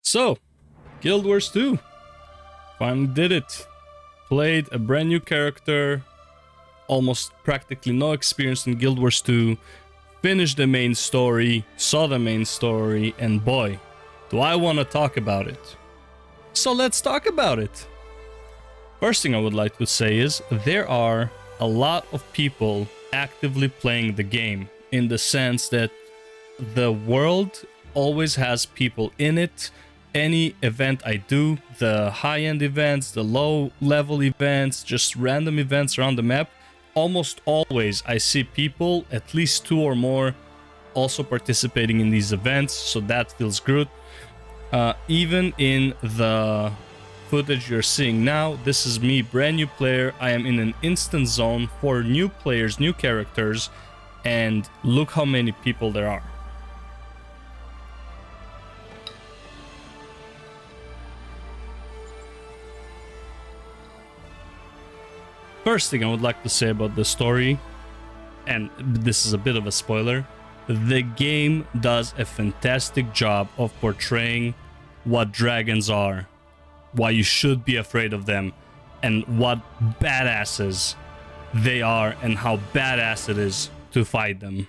So, Guild Wars 2. Finally did it. Played a brand new character. Almost practically no experience in Guild Wars 2. Finished the main story. Saw the main story. And boy, do I want to talk about it. So let's talk about it. First thing I would like to say is there are a lot of people actively playing the game, in the sense that the world always has people in it. Any event I do, the high-end events, the low-level events, just random events around the map, almost always I see people, at least 2 or more, also participating in these events, so that feels good. Even in the footage you're seeing now, this is me, brand new player. I am in an instant zone for new players, new characters, and look how many people there are. First thing I would like to say about the story, and this is a bit of a spoiler, the game does a fantastic job of portraying what dragons are, why you should be afraid of them, and what badasses they are, and how badass it is to fight them.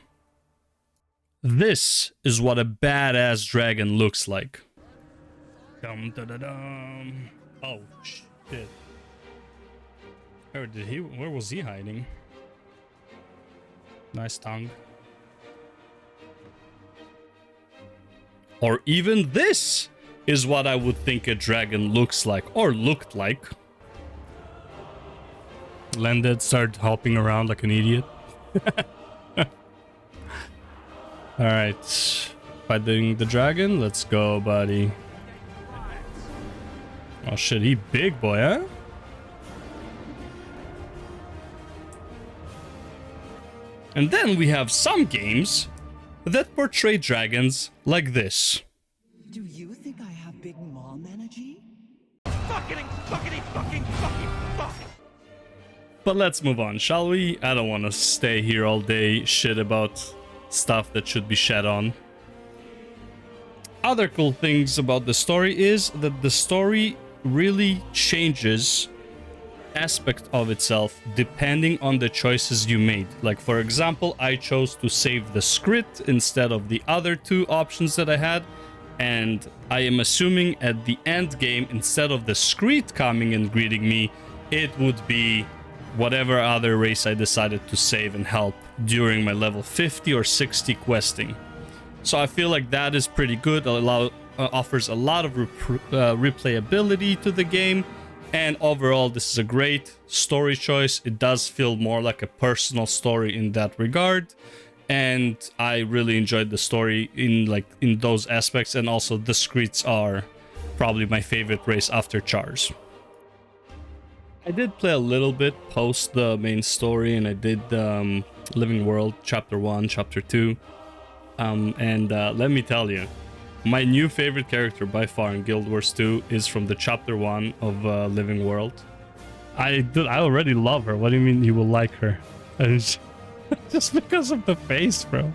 This is what a badass dragon looks like. Dum, da, da, dum. Oh shit. Where was he hiding? Nice tongue. Or even this is what I would think a dragon looks like, or looked like. Landed, started hopping around like an idiot. Alright. Fighting the dragon? Let's go, buddy. Oh shit, he big boy, huh? And then we have some games that portray dragons like this. Do you think I have big mom energy? Fucking. But let's move on, shall we? I don't want to stay here all day shit about stuff that should be shat on. Other cool things about the story is that the story really changes aspect of itself depending on the choices you made. Like, for example, I chose to save the script instead of the other 2 options that I had, and I am assuming at the end game, instead of the script coming and greeting me, it would be whatever other race I decided to save and help during my level 50 or 60 questing. So I feel like that is pretty good. Offers a lot of replayability to the game. And overall, this is a great story choice. It does feel more like a personal story in that regard. And I really enjoyed the story in those aspects. And also the Screets are probably my favorite race after Chars. I did play a little bit post the main story, and I did Living World Chapter 1, Chapter 2. Let me tell you, my new favorite character by far in Guild Wars 2 is from the Chapter 1 of Living World. I already love her. What do you mean you will like her? Just because of the face, bro.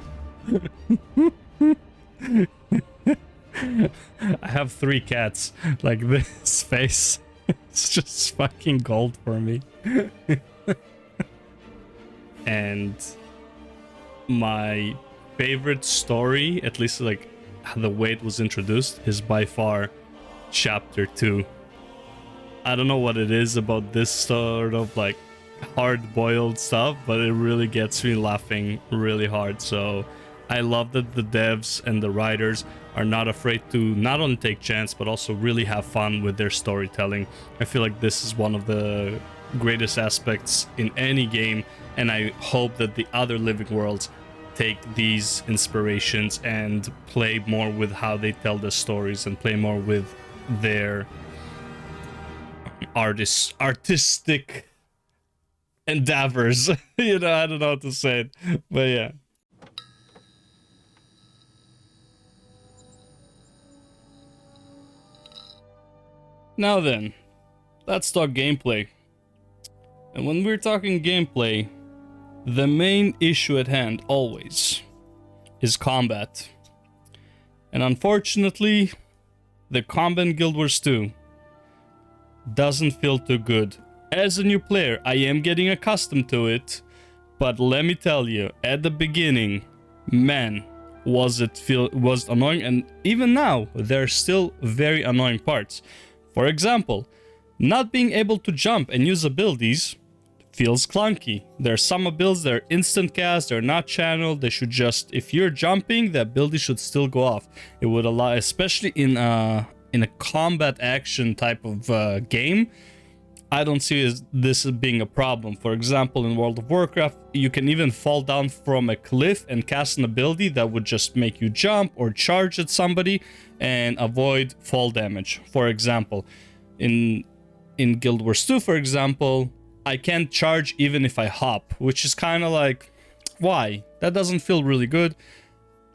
I have 3 cats. Like, this face. It's just fucking gold for me. And my favorite story, at least like the way it was introduced, is by far Chapter 2. I don't know what it is about this sort of like hard-boiled stuff, but it really gets me laughing really hard. So I love that the devs and the writers are not afraid to not only take chance, but also really have fun with their storytelling. I feel like this is one of the greatest aspects in any game, and I hope that the other Living Worlds take these inspirations and play more with how they tell the stories, and play more with their artistic endeavors. You know, I don't know how to say it, but yeah. Now then, let's talk gameplay. And when we're talking gameplay, the main issue at hand always is combat. And unfortunately, the combat in Guild Wars 2 doesn't feel too good. As a new player, I am getting accustomed to it, but let me tell you, at the beginning, man, was annoying, and even now, there are still very annoying parts. For example, not being able to jump and use abilities feels clunky. There are some abilities that are instant cast, they're not channeled, they should just, if you're jumping, the ability should still go off. It would allow, especially in a combat action type of game, I don't see this as being a problem. For example, in World of Warcraft, you can even fall down from a cliff and cast an ability that would just make you jump or charge at somebody and avoid fall damage. For example, in Guild Wars 2, for example, I can't charge even if I hop, which is kind of like, why? That doesn't feel really good.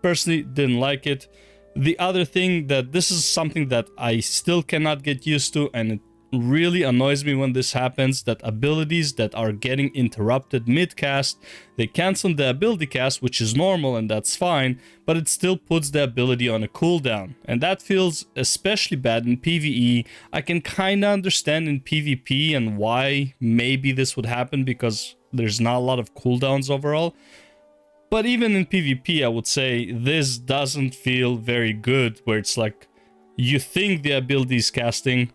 Personally, didn't like it. The other thing that this is something that I still cannot get used to, and it really annoys me when this happens, that abilities that are getting interrupted mid-cast, they cancel the ability cast, which is normal and that's fine, but it still puts the ability on a cooldown. And that feels especially bad in PvE. I can kind of understand in PvP and why maybe this would happen, because there's not a lot of cooldowns overall. But even in PvP, I would say this doesn't feel very good, where it's like, you think the ability is casting,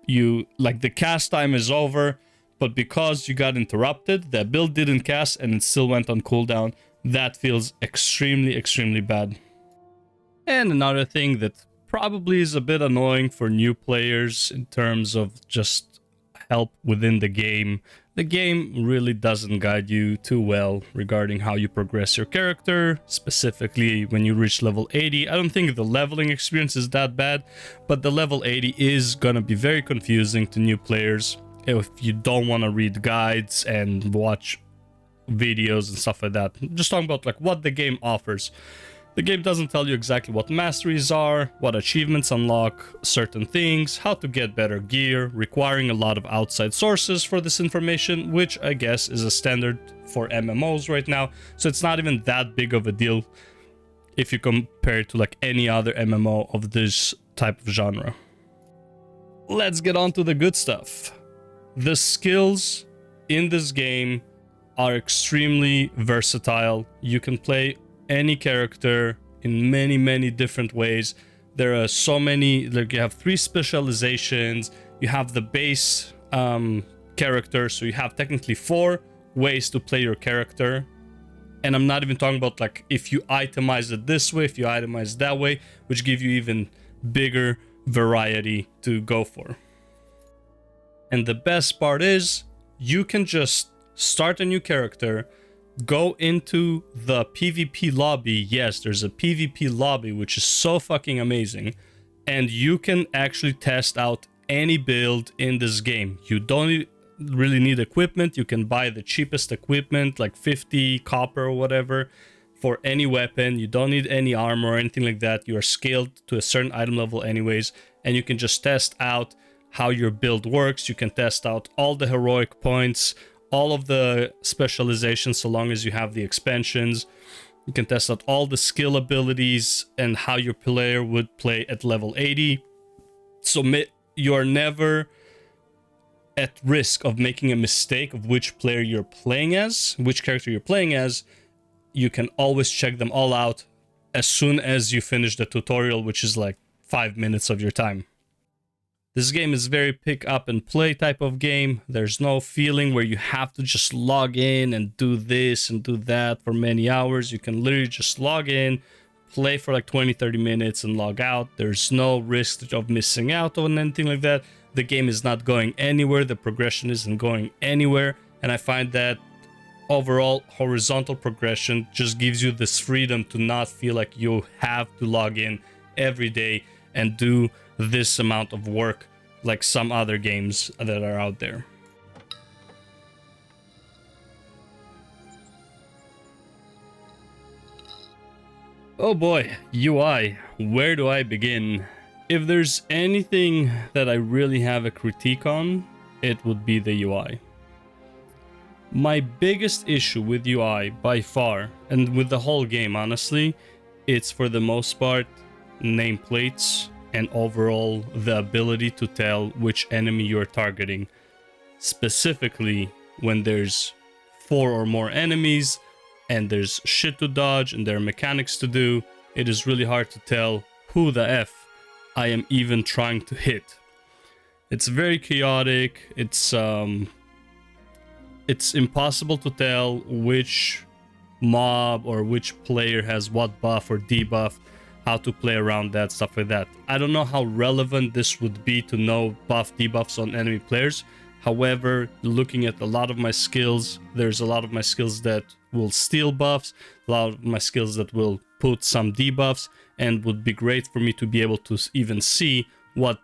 the cast time is over, but because you got interrupted, the ability didn't cast and it still went on cooldown. That feels extremely bad. And another thing that probably is a bit annoying for new players in terms of just help within the game really doesn't guide you too well regarding how you progress your character, specifically when you reach level 80. I don't think the leveling experience is that bad, but the level 80 is gonna be very confusing to new players if you don't want to read guides and watch videos and stuff like that. Just talking about like what the game offers. The game doesn't tell you exactly what masteries are, what achievements unlock certain things, how to get better gear, requiring a lot of outside sources for this information, which I guess is a standard for MMOs right now. So it's not even that big of a deal if you compare it to like any other MMO of this type of genre. Let's get on to the good stuff. The skills in this game are extremely versatile. You can play any character in many different ways. There are so many, like you have 3 specializations, you have the base character, so you have technically 4 ways to play your character. And I'm not even talking about like if you itemize it this way, if you itemize it that way, which give you even bigger variety to go for. And the best part is you can just start a new character, go into the PvP lobby. Yes, there's a PvP lobby, which is so fucking amazing. And you can actually test out any build in this game. You don't really need equipment. You can buy the cheapest equipment, like 50 copper or whatever, for any weapon. You don't need any armor or anything like that. You are scaled to a certain item level anyways. And you can just test out how your build works. You can test out all the heroic points, all of the specializations, so long as you have the expansions. You can test out all the skill abilities and how your player would play at level 80. So you're never at risk of making a mistake of which player you're playing as, which character you're playing as. You can always check them all out as soon as you finish the tutorial, which is like 5 minutes of your time. This game is very pick up and play type of game. There's no feeling where you have to just log in and do this and do that for many hours. You can literally just log in, play for like 20-30 minutes and log out. There's no risk of missing out on anything like that. The game is not going anywhere. The progression isn't going anywhere. And I find that overall horizontal progression just gives you this freedom to not feel like you have to log in every day and do this amount of work like some other games that are out there. Oh boy, UI, where do I begin? If there's anything that I really have a critique on, it would be the UI. My biggest issue with UI by far, and with the whole game honestly, it's for the most part nameplates and overall the ability to tell which enemy you're targeting. Specifically, when there's 4 or more enemies and there's shit to dodge and there are mechanics to do, it is really hard to tell who the F I am even trying to hit. It's very chaotic. It's impossible to tell which mob or which player has what buff or debuff, how to play around that, stuff like that. I don't know how relevant this would be to know buff debuffs on enemy players. However, looking at a lot of my skills, there's a lot of my skills that will steal buffs, a lot of my skills that will put some debuffs, and would be great for me to be able to even see what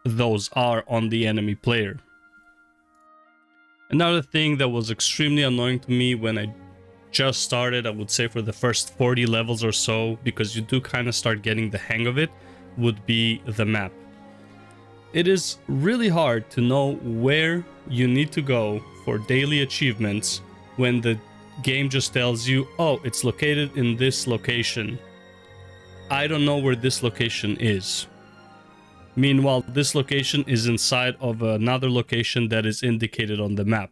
those are on the enemy player. Another thing that was extremely annoying to me when I just started, I would say for the first 40 levels or so, because you do kind of start getting the hang of it, would be the map. It is really hard to know where you need to go for daily achievements when the game just tells you, oh, it's located in this location. I don't know where this location is. Meanwhile, this location is inside of another location that is indicated on the map.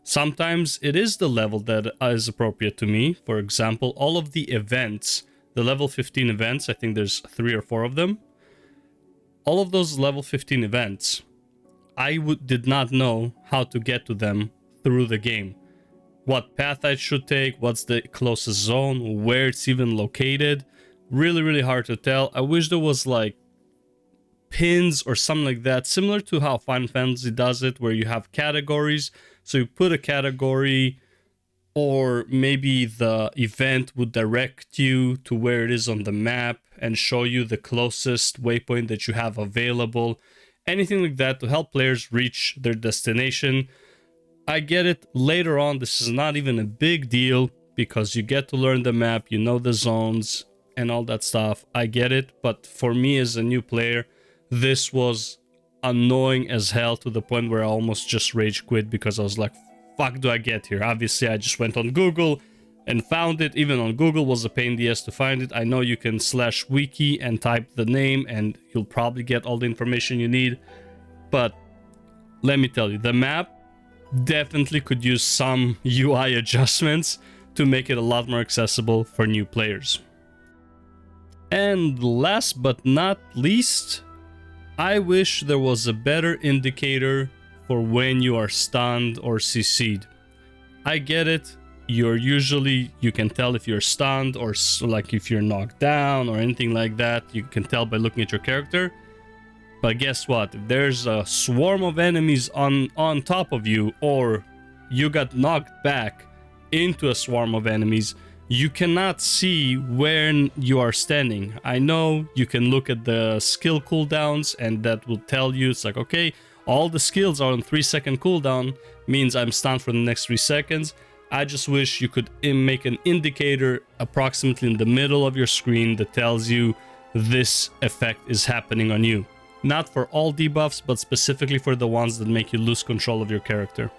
Sometimes it is the level that is appropriate to me. For example, all of the events, the level 15 events, I think there's 3 or 4 of them. All of those level 15 events, I did not know how to get to them through the game. What path I should take, what's the closest zone, where it's even located. Really, really hard to tell. I wish there was like pins or something like that, similar to how Final Fantasy does it, where you have categories. So you put a category, or maybe the event would direct you to where it is on the map and show you the closest waypoint that you have available. Anything like that to help players reach their destination. I get it, later on this is not even a big deal because you get to learn the map, you know the zones and all that stuff. I get it, but for me as a new player, this was annoying as hell to the point where I almost just rage quit because I was like, fuck do I get here? Obviously I just went on Google and found it. Even on Google was a pain in the ass to find it. I know you can /wiki and type the name and you'll probably get all the information you need, but let me tell you, the map definitely could use some UI adjustments to make it a lot more accessible for new players. And last but not least, I wish there was a better indicator for when you are stunned or CC'd. I get it, you can tell if you're stunned or like if you're knocked down or anything like that. You can tell by looking at your character. But guess what? If there's a swarm of enemies on top of you, or you got knocked back into a swarm of enemies, you cannot see where you are standing. I know you can look at the skill cooldowns and that will tell you, it's like, okay, all the skills are on 3-second cooldown, means I'm stunned for the next 3 seconds. I just wish you could make an indicator approximately in the middle of your screen that tells you this effect is happening on you. Not for all debuffs, but specifically for the ones that make you lose control of your character.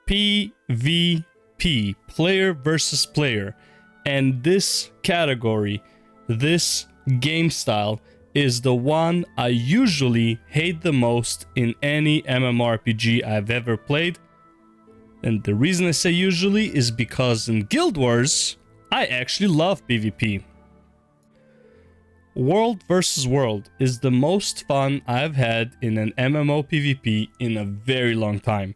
PvP, player versus player. And this category, this game style, is the one I usually hate the most in any mmoRPG I've ever played. And the reason I say usually is because in Guild Wars, I actually love PvP. World versus world is the most fun I've had in an MMO PvP in a very long time.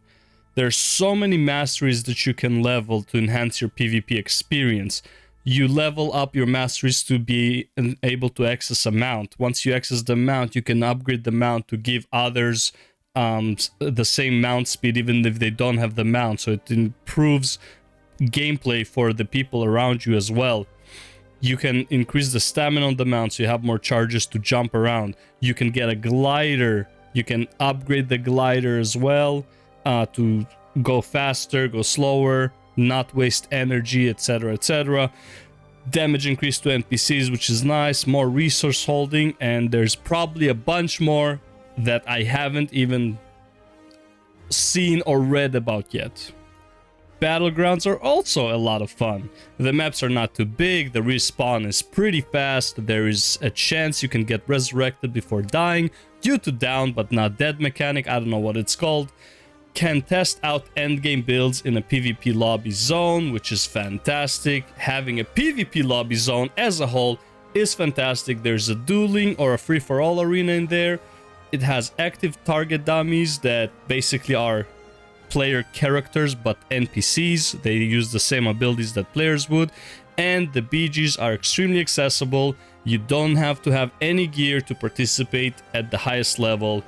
There's so many masteries that you can level to enhance your PvP experience. You level up your masteries to be able to access a mount. Once you access the mount, you can upgrade the mount to give others the same mount speed even if they don't have the mount, so it improves gameplay for the people around you as well. You can increase the stamina on the mount so you have more charges to jump around. You can get a glider, you can upgrade the glider as well to go faster, go slower, not waste energy, etc, etc. Damage increase to NPCs, which is nice, more resource holding, and there's probably a bunch more that I haven't even seen or read about yet. battlegrounds are also a lot of fun. The maps are not too big, the respawn is pretty fast, there is a chance you can get resurrected before dying due to down but not dead mechanic, I don't know what it's called. Can test out endgame builds in a PvP lobby zone, which is fantastic. Having a PvP lobby zone as a whole is fantastic. There's a dueling or a free-for-all arena in there. It has active target dummies that basically are player characters but NPCs. They use the same abilities that players would. And the BGs are extremely accessible. You don't have to have any gear to participate at the highest level.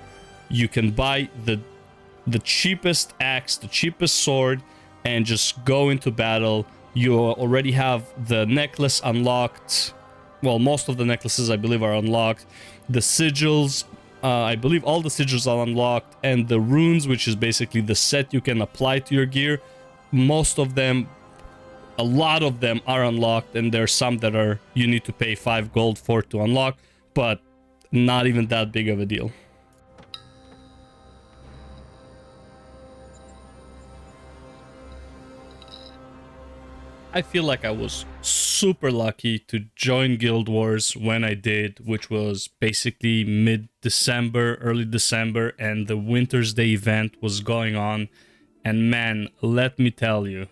You can buy the cheapest axe, the cheapest sword, and just go into battle. You already have the necklace unlocked. Well, most of the necklaces, I believe, are unlocked. The sigils, I believe all the sigils are unlocked. And the runes, which is basically the set you can apply to your gear, most of them, a lot of them are unlocked. And there are some that are you need to pay 5 gold for to unlock, but not even that big of a deal. I feel like I was super lucky to join Guild Wars when I did, which was basically mid-December, early December, and the Winter's Day event was going on. And man, let me tell you,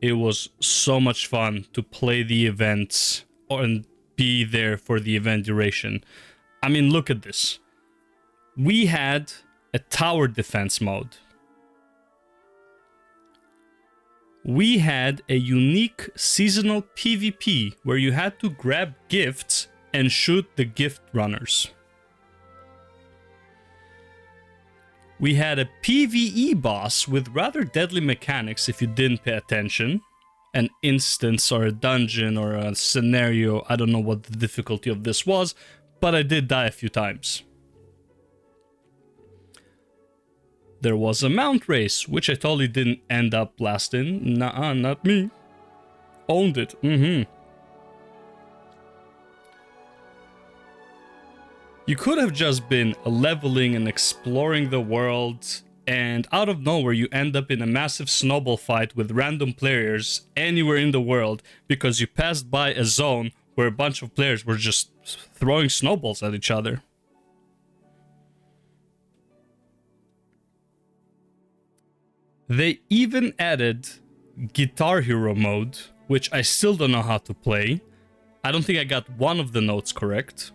it was so much fun to play the events and be there for the event duration. I mean, look at this. We had a tower defense mode. We had a unique seasonal PvP where you had to grab gifts and shoot the gift runners. We had a PvE boss with rather deadly mechanics if you didn't pay attention. An instance or a dungeon or a scenario, I don't know what the difficulty of this was, but I did die a few times. There was a mount race, which I totally didn't end up last in. Nuh-uh, not me. Owned it. You could have just been leveling and exploring the world, and out of nowhere you end up in a massive snowball fight with random players anywhere in the world because you passed by a zone where a bunch of players were just throwing snowballs at each other. They even added Guitar Hero mode, which I still don't know how to play. I don't think I got one of the notes correct.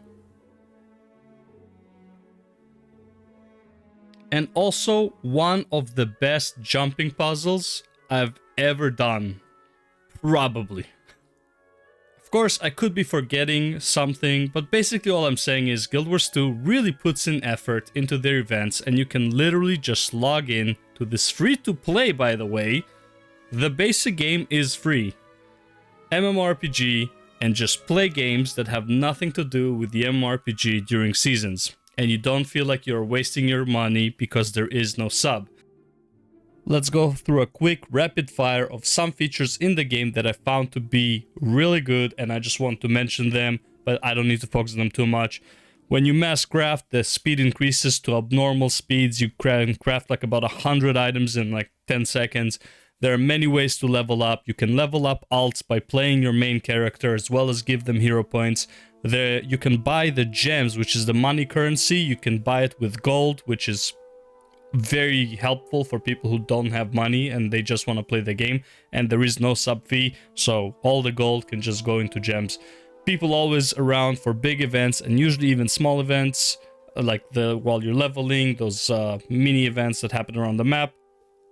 And also one of the best jumping puzzles I've ever done. Probably. Of course, I could be forgetting something, but basically all I'm saying is Guild Wars 2 really puts in effort into their events, and you can literally just log in to this free-to-play, by the way. The basic game is free. mmoRPG, and just play games that have nothing to do with the mmoRPG during seasons. And you don't feel like you're wasting your money because there is no sub. Let's go through a quick rapid fire of some features in the game that I found to be really good, and I just want to mention them, but I don't need to focus on them too much. When you mass craft, the speed increases to abnormal speeds. You can craft like about 100 items in like 10 seconds. There are many ways to level up. You can level up alts by playing your main character as well as give them hero points. You can buy the gems, which is the money currency. You can buy it with gold, which is very helpful for people who don't have money and they just want to play the game. And there is no sub fee, so all the gold can just go into gems. People always around for big events and usually even small events, like while you're leveling, those mini events that happen around the map.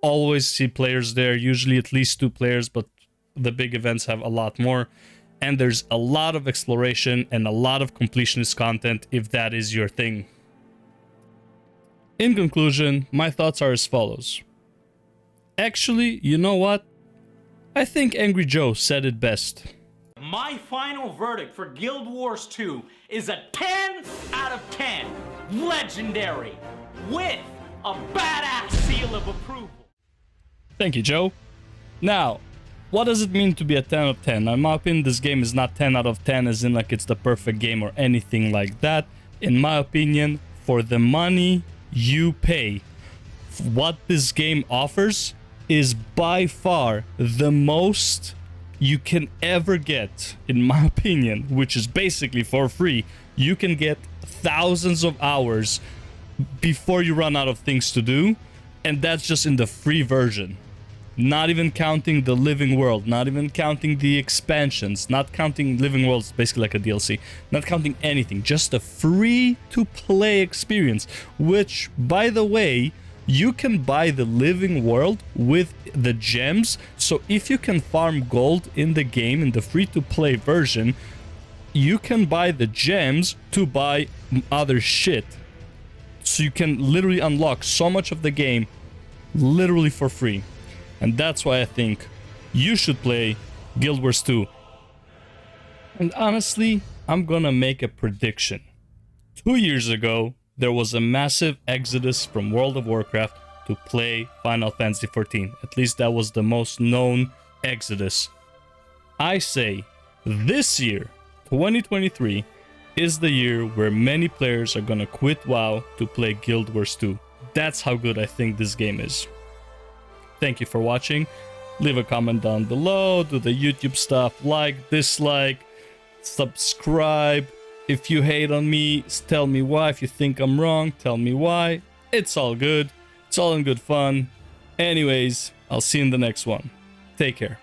Always see players there, usually at least 2 players, but the big events have a lot more. And there's a lot of exploration and a lot of completionist content if that is your thing. In conclusion, my thoughts are as follows. Actually, you know what? I think Angry Joe said it best. My final verdict for Guild Wars 2 is a 10 out of 10. Legendary. With a badass seal of approval. Thank you, Joe. Now, what does it mean to be a 10 out of 10? Now, in my opinion, this game is not 10 out of 10 as in like it's the perfect game or anything like that. In my opinion, for the money you pay, what this game offers is by far the most you can ever get, in my opinion, which is basically for free. You can get thousands of hours before you run out of things to do, and that's just in the free version. Not even counting the living world, not even counting the expansions, not counting living worlds, basically like a DLC, not counting anything, just a free to play experience, which, by the way, you can buy the living world with the gems. So if you can farm gold in the game, in the free to play version, you can buy the gems to buy other shit. So you can literally unlock so much of the game literally for free. And that's why I think you should play Guild Wars 2. And honestly, I'm gonna make a prediction. 2 years ago, there was a massive exodus from World of Warcraft to play Final Fantasy XIV. At least that was the most known exodus. I say this year, 2023, is the year where many players are gonna quit WoW to play Guild Wars 2. That's how good I think this game is. Thank you for watching. Leave a comment down below, do the YouTube stuff, like, dislike, subscribe. If you hate on me, tell me why. If you think I'm wrong, tell me why. It's all good. It's all in good fun. Anyways, I'll see you in the next one. Take care.